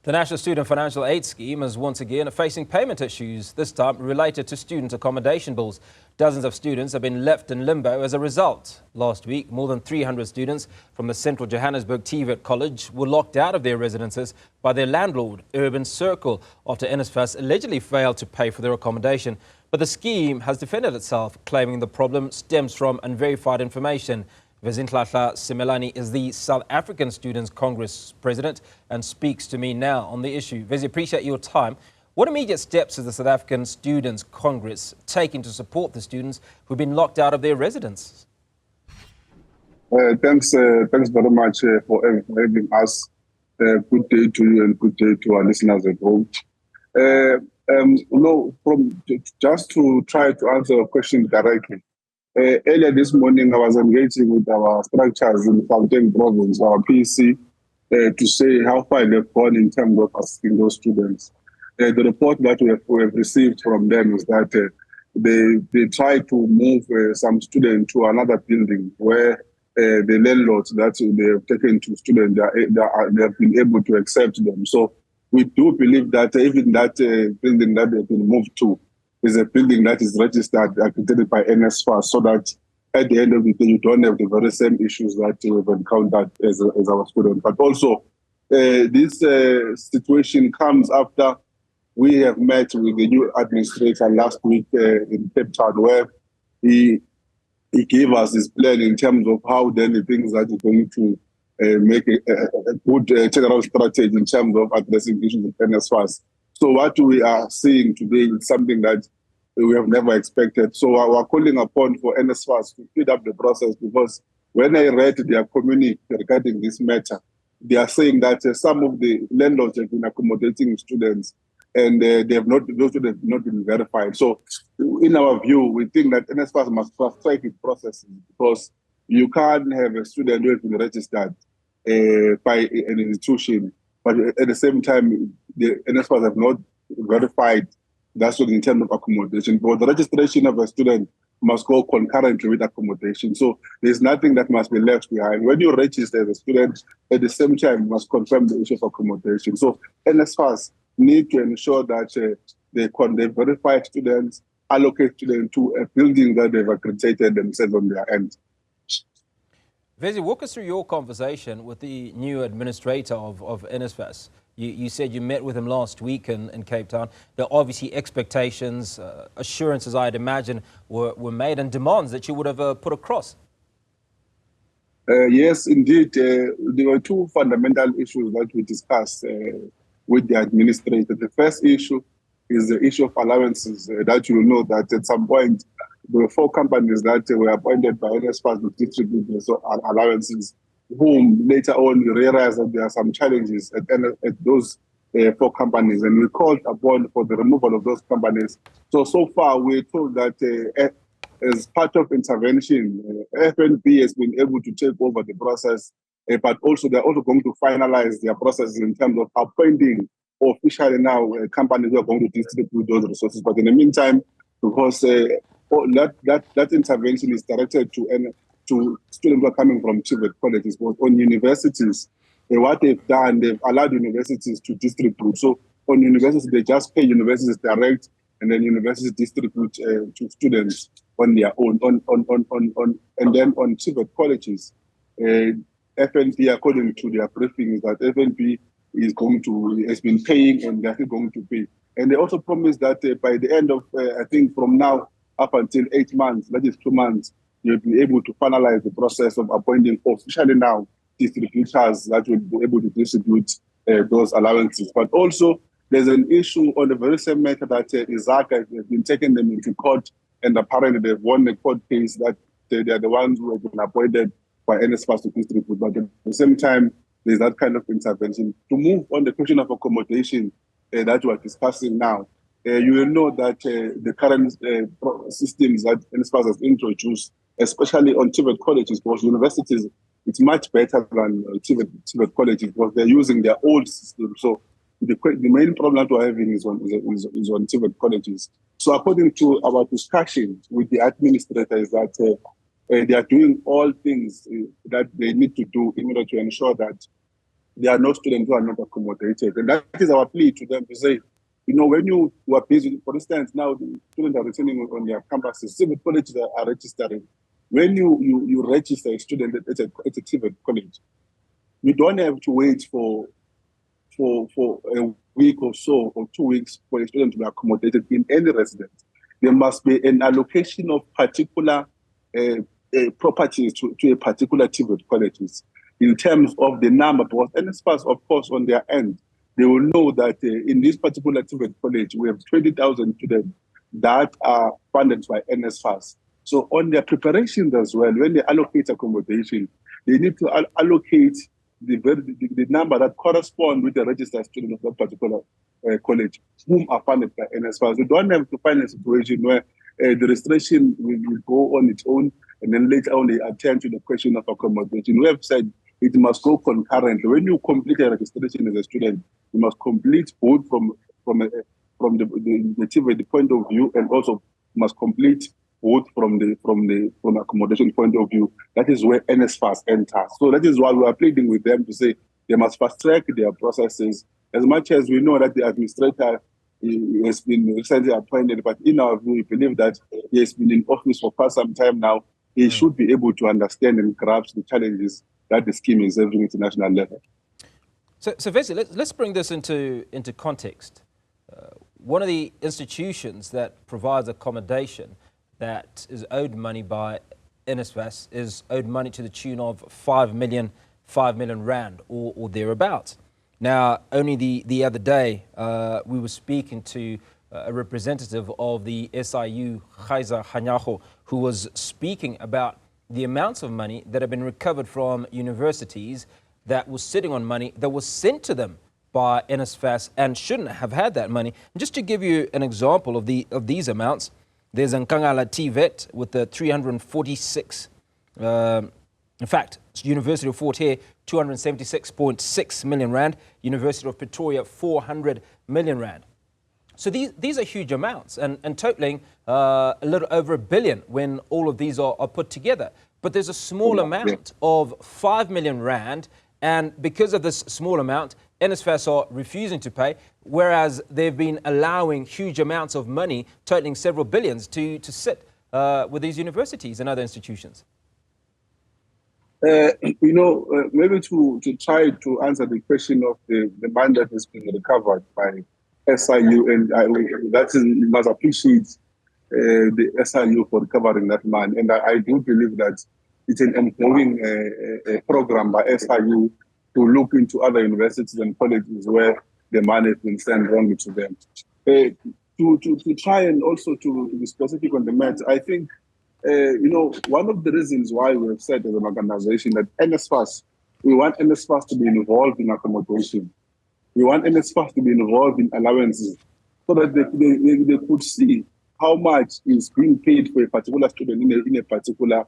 The National Student Financial Aid Scheme is once again facing payment issues, this time related to student accommodation bills. Dozens of students have been left in limbo as a result. Last week, more than 300 students from the Central Johannesburg TVET College were locked out of their residences by their landlord, Urban Circle, after NSFAS allegedly failed to pay for their accommodation. But the scheme has defended itself, claiming the problem stems from unverified information. Vezinhlanhla Simelane is the South African Students' Congress president and speaks to me now on the issue. Vezi, appreciate your time. What immediate steps is the South African Students' Congress taking to support the students who've been locked out of their residence? Thanks very much for having us. Good day to you and good day to our listeners at home. Just to try to answer your question directly. Earlier this morning, I was engaging with our structures in Gauteng province, our PC, to say how far they've gone in terms of assisting those students. The report that we have received from them is that they try to move some students to another building where the landlords that they have taken to students, they have been able to accept them. So we do believe that even that building that they've been moved to is a building that is registered, accredited by NSFAS, so that at the end of the day, you don't have the very same issues that we've encountered as our students. But also, this situation comes after we have met with the new administrator last week in Cape Town, where he gave us his plan in terms of how then the things that are going to make a good general strategy in terms of addressing issues with NSFAS. So what we are seeing today is something that we have never expected. So we are calling upon for NSFAS to speed up the process, because when I read their communique regarding this matter, they are saying that some of the landlords have been accommodating students and those students have not been verified. So in our view, we think that NSFAS must fast-track its processes, because you can't have a student who has been registered by an institution, but at the same time, the NSFAS have not verified that's what in terms of accommodation. But the registration of a student must go concurrently with accommodation. So there's nothing that must be left behind. When you register as a student, at the same time, you must confirm the issue of accommodation. So NSFAS need to ensure that they verify students, allocate students to a building that they've accredited themselves on their end. Vezi, walk us through your conversation with the new administrator of NSFAS. You said you met with him last week in Cape Town. There are obviously expectations, assurances, I'd imagine, were made, and demands that you would have put across. Yes, indeed. There were two fundamental issues that we discussed with the administrator. The first issue is the issue of allowances. That you know that at some point, there were 4 companies that were appointed by NSFAS to distribute those allowances, whom later on we realized that there are some challenges at those 4 companies, and we called upon for the removal of those companies. So far, we're told that as part of intervention, FNB has been able to take over the process, but also they're also going to finalize their processes in terms of appointing officially now companies who are going to distribute those resources. But in the meantime, because that intervention is directed to students who are coming from TVET colleges, but on universities, what they've done, they've allowed universities to distribute. So on universities, they just pay universities direct, and then universities distribute to students on their own. And then on TVET colleges, FNB, according to their briefings, that FNB has been paying, and they're still going to pay. And they also promised that by the end of, I think from now up until 8 months, that is 2 months, you'll be able to finalize the process of appointing officially now distributors that will be able to distribute those allowances. But also, there's an issue on the very same matter that Isaac has been taking them into court, and apparently they've won the court case that they are the ones who have been appointed by NSFAS to distribute. But at the same time, there's that kind of intervention. To move on the question of accommodation that we are discussing now, you will know that the current systems that NSFAS has introduced, especially on TVET colleges, because universities, it's much better than TVET colleges, because they're using their old system. So the main problem that we're having is on TVET colleges. So according to our discussion with the administrator, is that they are doing all things that they need to do in order to ensure that there are no students who are not accommodated. And that is our plea to them to say, when you are busy, for instance, now the students are returning on their campuses, civil colleges are registering. When you register a student at a civil college, you don't have to wait for a week or so, or 2 weeks for a student to be accommodated in any residence. There must be an allocation of particular properties to a particular TVET colleges in terms of the number, because NSFAS, of course, on their end, they will know that in this particular TVET college, we have 20,000 students that are funded by NSFAS. So on their preparations as well, when they allocate accommodation, they need to allocate the number that corresponds with the registered student of that particular college, whom are funded by NSFAS. We don't have to find a situation where the restriction will go on its own, and then later on they attend to the question of accommodation. We have said it must go concurrently. When you complete a registration as a student, you must complete both from the TVET point of view, and also must complete both from accommodation point of view. That is where NSFAS enters. So that is why we are pleading with them to say they must fast track their processes. As much as we know that the administrator has been recently appointed, but in our view, we believe that he has been in office for quite some time now. He should be able to understand and grasp the challenges that the scheme is having at international level. So Vezi, let's bring this into context. One of the institutions that provides accommodation that is owed money by NSFAS is owed money to the tune of 5 million rand or thereabouts. Now, only the other day, we were speaking to a representative of the SIU, Vezinhlanhla, who was speaking about the amounts of money that have been recovered from universities that was sitting on money that was sent to them by NSFAS and shouldn't have had that money. And just to give you an example of these amounts, there's Nkangala TVET with the 346, in fact, University of Fort Hare, 276.6 million rand, University of Pretoria, 400 million rand. So these are huge amounts and totaling a little over $1 billion when all of these are put together. But there's a small amount of 5 million rand, and because of this small amount, NSFAS are refusing to pay, whereas they've been allowing huge amounts of money, totaling several billions, to sit with these universities and other institutions. Maybe to try to answer the question of the money that has been recovered by SIU, and you must appreciate the SIU for recovering that money. And I do believe that it's an ongoing program by SIU to look into other universities and colleges where the money has been sent wrongly to them. To try and also to be specific on the matter, I think, one of the reasons why we have said as an organization that NSFAS, we want NSFAS to be involved in accommodation. We want NSFAS to be involved in allowances so that they could see how much is being paid for a particular student in a particular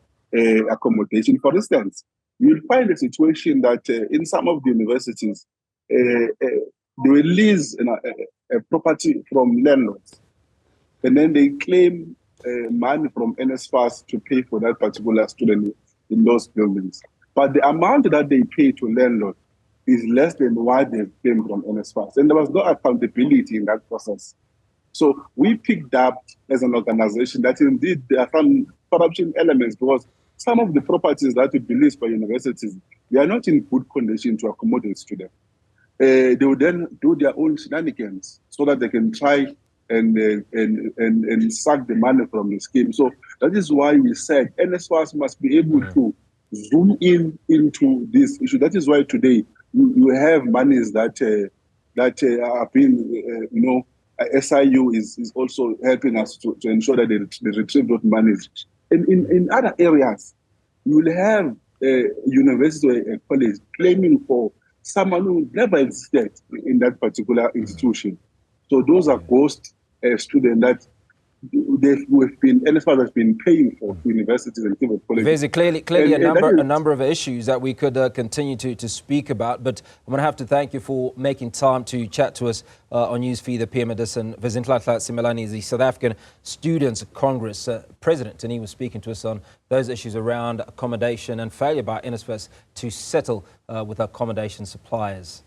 accommodation. For instance, you'll find a situation that in some of the universities, they will lease a property from landlords, and then they claim money from NSFAS to pay for that particular student in those buildings. But the amount that they pay to landlord is less than what they claim from NSFAS. And there was no accountability in that process. So we picked up as an organization that indeed there are some corruption elements, because some of the properties that we leased by universities, they are not in good condition to accommodate students. They will then do their own shenanigans so that they can try and suck the money from the scheme. So that is why we said NSFAS must be able to zoom into this issue. That is why today you have monies that are being, SIU is also helping us to ensure that they retrieve those monies. And in other areas, you will have a university or a college claiming for someone who never existed in that particular institution. So those are ghost students that NSFAS has been paying for universities and private colleges. There's clearly a number of issues that we could continue to speak about, but I'm going to have to thank you for making time to chat to us on Newsfeed. The PM Edison, Vezinhlanhla Simelane is the South African Students' Congress president, and he was speaking to us on those issues around accommodation and failure by NSFAS to settle with accommodation suppliers.